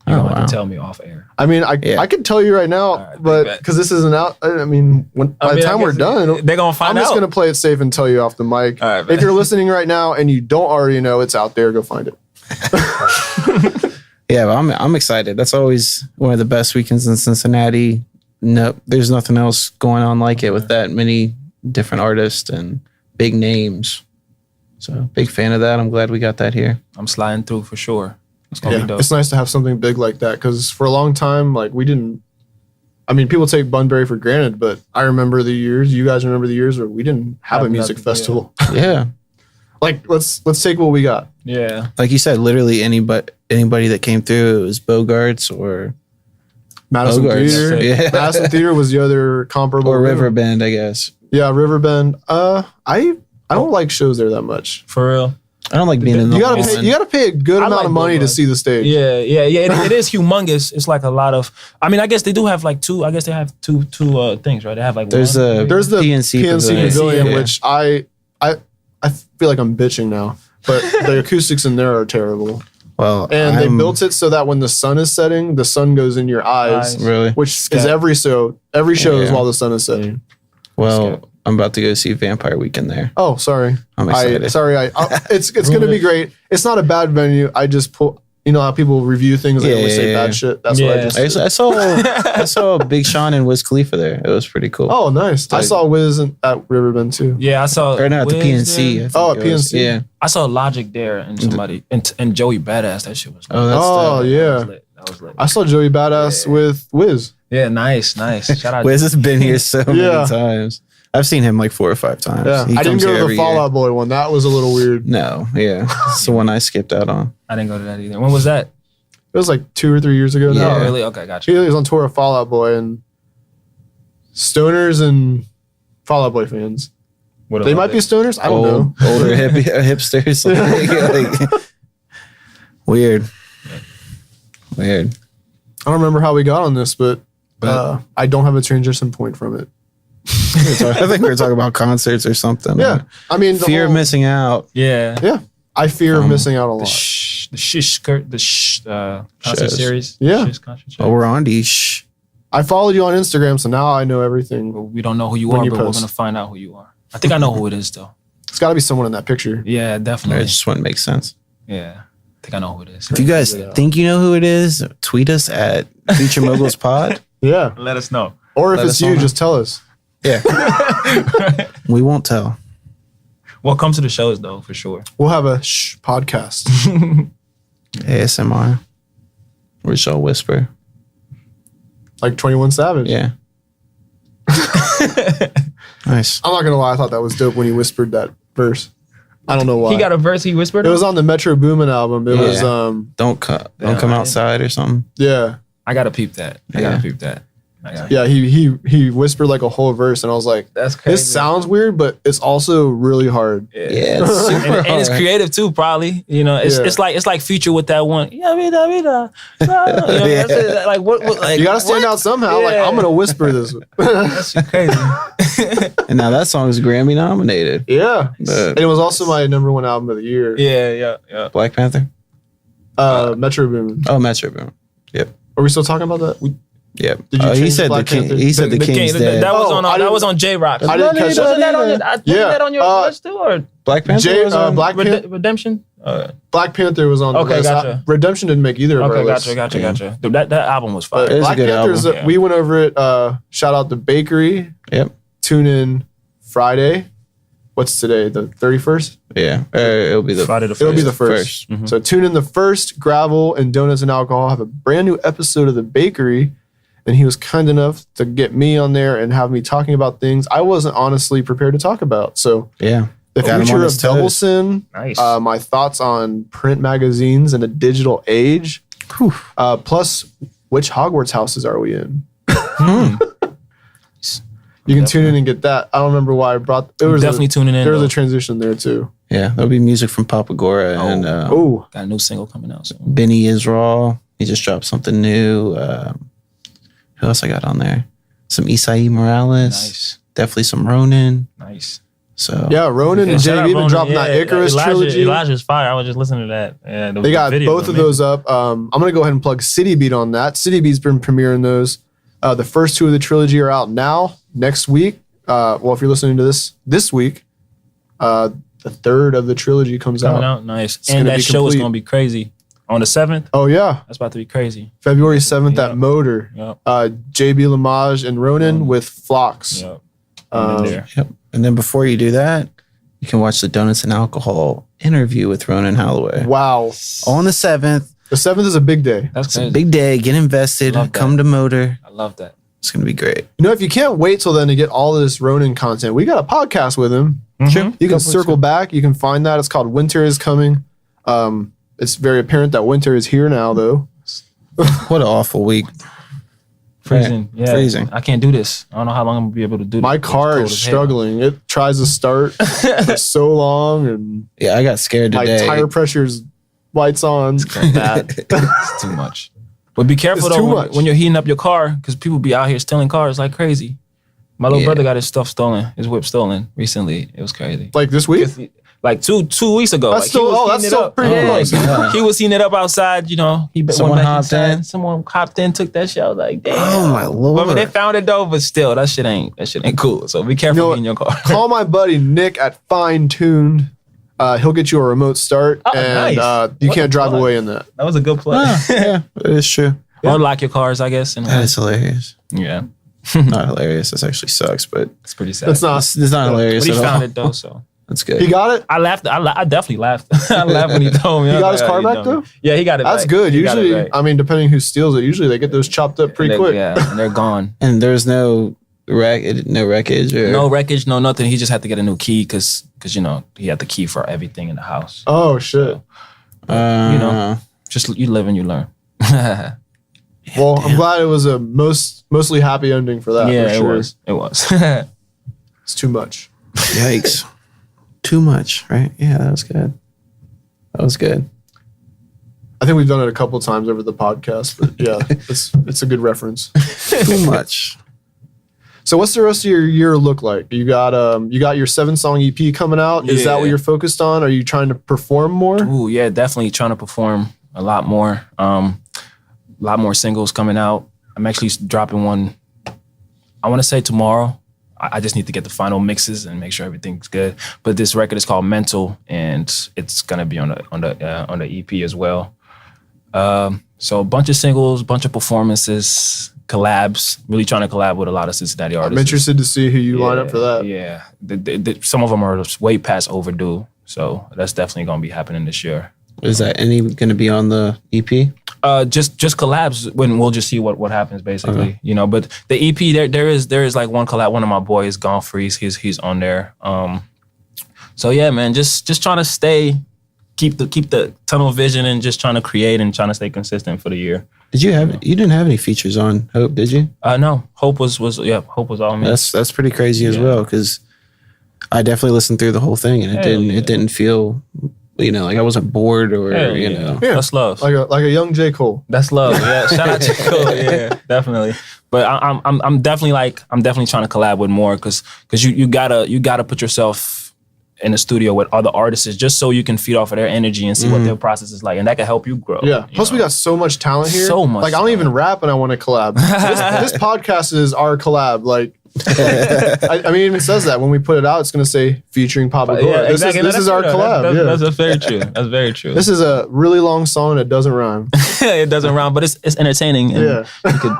You don't have to tell me off air. I mean, I can tell you right now, but because this isn't out, I mean, by the time we're done, they're gonna find out. I'm just gonna play it safe and tell you off the mic. Right, if you're listening right now and you don't already know, it's out there. Go find it. Yeah, but I'm excited. That's always one of the best weekends in Cincinnati. No, there's nothing else going on like it with that many different artists and big names. So big fan of that. I'm glad we got that here. I'm sliding through for sure. It's gonna be dope. It's nice to have something big like that because for a long time, like we didn't. I mean, people take Bunbury for granted, but I remember the years. You guys remember the years where we didn't have a music festival. Yeah. Like let's take what we got. Yeah. Like you said, literally anybody that came through, it was Bogarts or Madison Bogarts. Theater. Yeah. Madison Theater was the other comparable. Or Riverbend, I guess. Yeah, Riverbend. I don't like shows there that much. For real. I don't like being in the You gotta pay a good amount like of money to Bogarts. see the stage. Yeah. It is humongous. It's like a lot of. I mean, I guess they do have like two. I guess they have two things, right? They have like There's one. There's the PNC Pavilion, yeah. which I feel like I'm bitching now, but the acoustics in there are terrible. Well, And they built it so that when the sun is setting, the sun goes in your eyes, Really? which is every show is Yeah. while the sun is setting. Well, I'm about to go see Vampire Weekend there. Oh, sorry. I'm excited. It's gonna be great. It's not a bad venue. I just pull. You know how people review things, they always say bad shit. That's what I just. I saw Big Sean and Wiz Khalifa there. It was pretty cool. Oh, nice. I saw Wiz at Riverbend too. Yeah, I saw. Or not the Wiz PNC. there. I think Oh, it was. PNC. Yeah. I saw Logic there and somebody and Joey Badass. That shit was. Oh, that's Oh dope. yeah. That was lit. I saw Joey Badass with Wiz. Yeah, nice. Shout out. Wiz has been here so Yeah. many times. I've seen him like 4 or 5 times. Yeah, He I didn't comes go here to the every Fall year. Out Boy one. That was a little weird. No, yeah. It's the one I skipped out on. I didn't go to that either. When was that? It was like 2 or 3 years ago now. Oh, Yeah. really? Okay, gotcha. He was on tour of Fall Out Boy and stoners and Fall Out Boy fans. What They about might be it? stoners. I don't know. Older hipsters. Like, weird. I don't remember how we got on this, but I don't have a transition point from it. I think we were talking about concerts or something. Yeah, I mean, the Fear of whole- missing out. Yeah. Yeah, I fear of missing out a lot. The shish skirt, concert Shows. series. Yeah. Shish concert series. Oh, we're on these. Shh. I followed you on Instagram, so now I know everything. Well, we don't know who you When are, you but post. we're gonna find out who you are. I think I know who it is though. It's got to be someone in that picture. Yeah, It definitely. just wouldn't make sense. Yeah, I think I know who it is. If you guys think you know who it is, tweet us at Future Moguls Pod. Yeah, Let us know. or if Let it's us you, know. just tell us. Yeah. We won't tell. Well, come to the shows though for sure. We'll have a podcast. ASMR. We shall whisper. Like 21 Savage. Yeah. Nice. I'm not gonna lie, I thought that was dope when he whispered that verse. I don't know why. He got a verse. He whispered. It was on the Metro Boomin album. It was Yeah. Don't come outside or something. yeah. I gotta peep that. I Yeah. gotta peep that. Yeah, he whispered like a whole verse and I was like, That's crazy. this sounds weird, but it's also really hard. Yeah, it's super And it's hard. creative too, probably. You know, it's Yeah. it's like Future with that one. Yeah, vida. You know, Yeah. that's it. Like what? Like, You gotta stand out somehow. Like, Yeah. I'm gonna whisper this. That's crazy. And now that song is Grammy nominated. Yeah. But- And it was also my #1 album of the year. Yeah. Black Panther? Metro Boomin. Oh, Metro Boomin. Yep. Are we still talking about that? Yep. Did you He change said the Black king. Panther? He said the king's dead. That was Oh, on I that didn't- was on J Rock. I didn't catch Wasn't that on your? Yeah. Wasn't that on your list too, or Black Panther was on. Black Panther. Redemption? Black Panther was on the Okay, list. gotcha. Redemption didn't make either of our Okay, lists. gotcha. Dude, that album was fire. But It is a Black good Panther's, album. we went over it. Shout out to Bakery. Yep. Tune in Friday. What's today? The 31st? Yeah. It'll be the Friday the It'll be the first. first. So tune in the first. Gravel and Donuts and Alcohol have a brand new episode of The Bakery. And he was kind enough to get me on there and have me talking about things I wasn't honestly prepared to talk about. So Yeah. the Got him on future of his toes. Double Sin, Nice. my thoughts on print magazines in a digital age, plus which Hogwarts houses are we in? You can tune in and get that. I don't remember why I brought. It was Definitely tuning in. There was though. a transition there too. Yeah. There'll be music from Papa Gora and Oh, Got a new single coming out soon. Benny Israel. He just dropped something new. Who else I got on there? Some Isai Morales. Nice. Definitely some Ronin. Nice. So yeah, Ronan and Shout out JB been Ronan, dropping that yeah, Icarus Elijah, trilogy. Elijah's fire. I was just listening to that. Yeah, They got both of those up. I'm gonna go ahead and plug City Beat on that. City Beat's been premiering those. The first two of the trilogy are out now. Next week, well, if you're listening to this week, the third of the trilogy comes coming out. out. Nice. It's And gonna that be show is complete. gonna be crazy. On the 7th, Oh yeah, that's about to be crazy. February 7th Yep. at Motor. Yep. JB Lamage and Ronan with Flocks. Yep. I'm in there. Yep. And then before you do that, you can watch the Donuts and Alcohol interview with Ronan Holloway Wow. on the 7th. The 7th is a big day. That's It's a crazy. big day. Get invested. Love that. Come to Motor. I love that. It's gonna be great. You know, if you can't wait till then to get all this Ronin content, we got a podcast with him. Sure. You can circle back. You can find that. It's called Winter is Coming. It's very apparent that winter is here now, though. What an awful week. Freezing. Yeah. Freezing. I can't do this. I don't know how long I'm gonna be able to do this. My It's car cold is as hell. struggling. It tries to start for so long, and Yeah, I got scared my today. tire pressure's lights on. It's too much. But be careful It's though too when, much. when you're heating up your car, because people be out here stealing cars like crazy. My little Yeah. brother got his stuff stolen, his whip stolen recently. It was crazy. Like this week? Like two weeks ago. That's like, still- he was oh, heating that's it still up. pretty close. God. He was heating it up outside, you know. He Someone went back hopped inside. in? Someone hopped in, took that shit. I was like, damn. Oh my lord. But I mean, they found it though, but still, that shit ain't cool. So be careful You know what? in your car. Call my buddy Nick at Fine Tuned. He'll get you a remote start, Oh, and nice. you What can't a drive plug. away in that. That was a good play. Yeah, it is true. Or lock your cars, I guess. In a That way. is hilarious. Yeah, Not hilarious. This actually sucks, but it's pretty sad. It's not. it's not hilarious But he at found all. it though, so. That's good. He got it. I laughed. I definitely laughed. I laughed when he told me. He I was got his like, car "Oh, you back, dummy." though? Yeah, he got it. That's back. good. He got it Usually, back. I mean, depending who steals it, usually they get those chopped up pretty quick. Yeah, and they're gone. And there's no wreckage or No wreckage, no nothing. He just had to get a new key because you know he had the key for everything in the house. Oh shit. You know, just you live and you learn. Well, I'm glad it was a mostly happy ending for that. Yeah, for sure. it was. It's too much. Yikes. Too much, right? Yeah, that was good. That was good. I think we've done it a couple times over the podcast, but yeah, it's a good reference. Too much. So, what's the rest of your year look like? You got your 7-song EP coming out. Is that what Yeah. you're focused on? Are you trying to perform more? Ooh, yeah, definitely trying to perform a lot more. A lot more singles coming out. I'm actually dropping one. I want to say tomorrow. I just need to get the final mixes and make sure everything's good. But this record is called Mental, and it's gonna be on the EP as well. So a bunch of singles, a bunch of performances, collabs. Really trying to collab with a lot of Cincinnati artists. I'm interested to see who you line up for that. Yeah, some of them are way past overdue. So that's definitely gonna be happening this year. Is that any going to be on the E EP? Just collabs when we'll just see what happens basically, you know. But the EP there is like one collab. One of my boys, Gone Freeze, he's on there. So yeah, man, just trying to keep the tunnel vision and just trying to create and trying to stay consistent for the year. You didn't have any features on H.O.P.E, did you? No, Hope was Hope was all me. That's pretty crazy as well, because I definitely listened through the whole thing and it didn't feel, you know, like I wasn't bored or Hell you yeah. know. Yeah. That's love. Like a young J. Cole. That's love. Yeah, shout out to Cole. Yeah, definitely. But I'm definitely trying to collab with more because you gotta put yourself in the studio with other artists just so you can feed off of their energy and see what their process is like, and that can help you grow. Yeah. you Plus, we know? got so much talent here. So much Like, I don't even talent. rap and I want to collab. This podcast is our collab. Like, I mean, it even says that when we put it out, it's going to say featuring Papa Gora. Yeah, exactly. This is our collab. Yeah. That's very true. That's very true. This is a really long song that doesn't rhyme. It doesn't rhyme, but it's entertaining, and Yeah. you could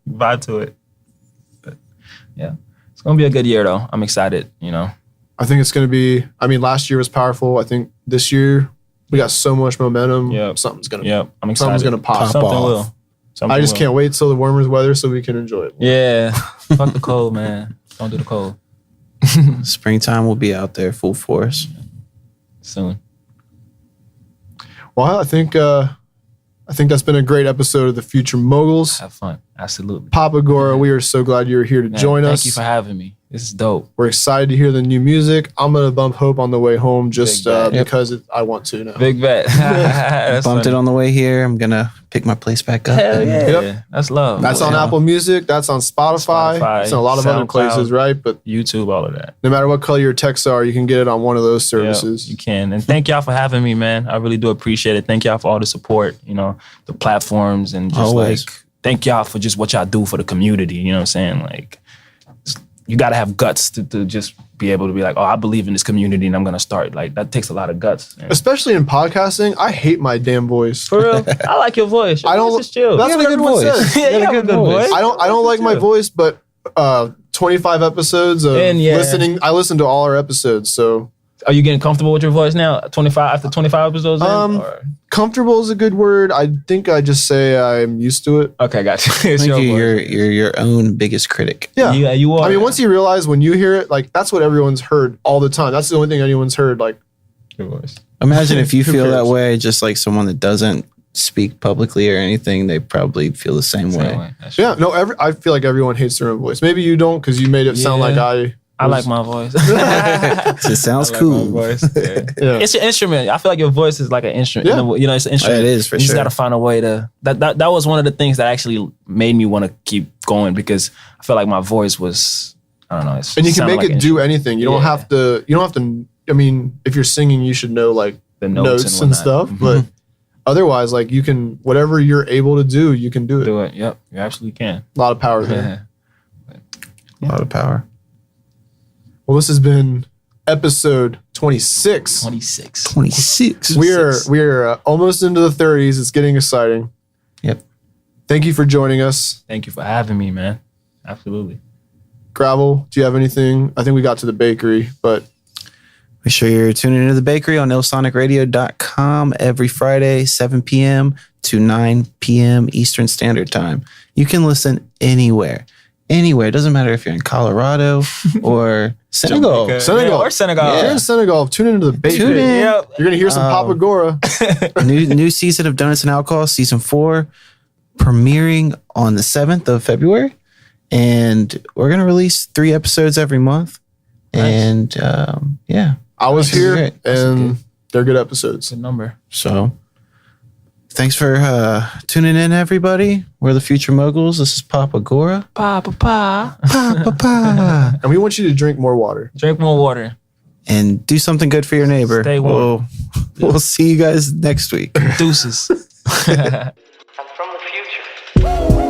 vibe to it. But yeah, it's gonna be a good year though. I'm excited. You know. I think it's going to be, I mean, last year was powerful. I think this year we got so much momentum. Yep. Something's going to Yep, I'm excited. Something's gonna pop Something off. will. Something I just will. can't wait till the warmer weather so we can enjoy it. Yeah, fuck the cold, man. Don't do the cold. Springtime will be out there full force. Soon. Well, I think that's been a great episode of the Future Moguls. Have fun. Absolutely. Papa Gora, we are so glad you're here to Man, join us. Thank you for having me. This is dope. We're excited to hear the new music. I'm gonna bump Hope on the way home just Big bad. because I want to now. Big bet. That's Bumped funny. it on the way here. I'm gonna pick my place back up. Hell yeah. Yep. That's love. That's on Yeah. Apple Music. That's on Spotify. It's on a lot of other SoundCloud. places, right? But YouTube, all of that. no matter what color your texts are, you can get it on one of those services. Yeah, you can. And thank y'all for having me, man. I really do appreciate it. Thank y'all for all the support, you know, the platforms and just Always. like thank y'all for just what y'all do for the community. You know what I'm saying? Like you gotta have guts to just be able to be like, oh, I believe in this community and I'm gonna start. Like that takes a lot of guts. And Especially in podcasting, I hate my damn voice. for real, I like your voice. Your I don't- voice is chill. That's You what got a good everyone voice. says. yeah, you got a have a good good voice. voice. I don't like my voice, but 25 episodes of And yeah. listening. I listen to all our episodes, so Are you getting comfortable with your voice now? 25 after 25 episodes in? Or? Comfortable is a good word. I think I just say I'm used to it. Okay, gotcha. I think you're your own biggest critic. Yeah. You are. I mean, once you realize when you hear it, like that's what everyone's heard all the time. That's the only thing anyone's heard. Like your voice. Imagine if you Who feel that cares? way, just like someone that doesn't speak publicly or anything, they probably feel the same way. That's yeah, no. I feel like everyone hates their own voice. Maybe you don't because you made it sound like I like my voice. It sounds cool. Yeah. Yeah. It's an instrument. I feel like your voice is like an instrument. Yeah. You know, it's an instrument. It is, for You just sure. got to find a way to. That was one of the things that actually made me want to keep going because I feel like my voice was. I don't know. And you can make it do anything. You don't have to. You don't have to. I mean, if you're singing, you should know like the notes and whatnot. stuff. But otherwise, like you can whatever you're able to do, you can do it. Do it. Yep, you absolutely can. A lot of power there. A lot of power. Well, this has been episode 26. 26. 26. We are almost into the 30s. It's getting exciting. Yep. Thank you for joining us. Thank you for having me, man. Absolutely. Gravel, do you have anything? I think we got to the bakery, but Make sure you're tuning into the bakery on ilsonicradio.com every Friday, 7 p.m. to 9 p.m. Eastern Standard Time. You can listen anywhere. Anywhere. It doesn't matter if you're in Colorado or Senegal. Jamaica. Senegal. Yeah, or Senegal. if you're in Senegal, tune into the bakery. Tune in. Yep. You're going to hear some Papa Gora. new season of Donuts and Alcohol, season 4, premiering on the 7th of February. And we're going to release 3 episodes every month. Nice. And yeah. I was This is here, great. and they're good episodes. Good number. So thanks for tuning in, everybody. We're the Future Moguls. This is Papa Gora. Papa. Papa. And we want you to drink more water. Drink more water. And do something good for your neighbor. Stay warm. We'll see you guys next week. Deuces. I'm from the future.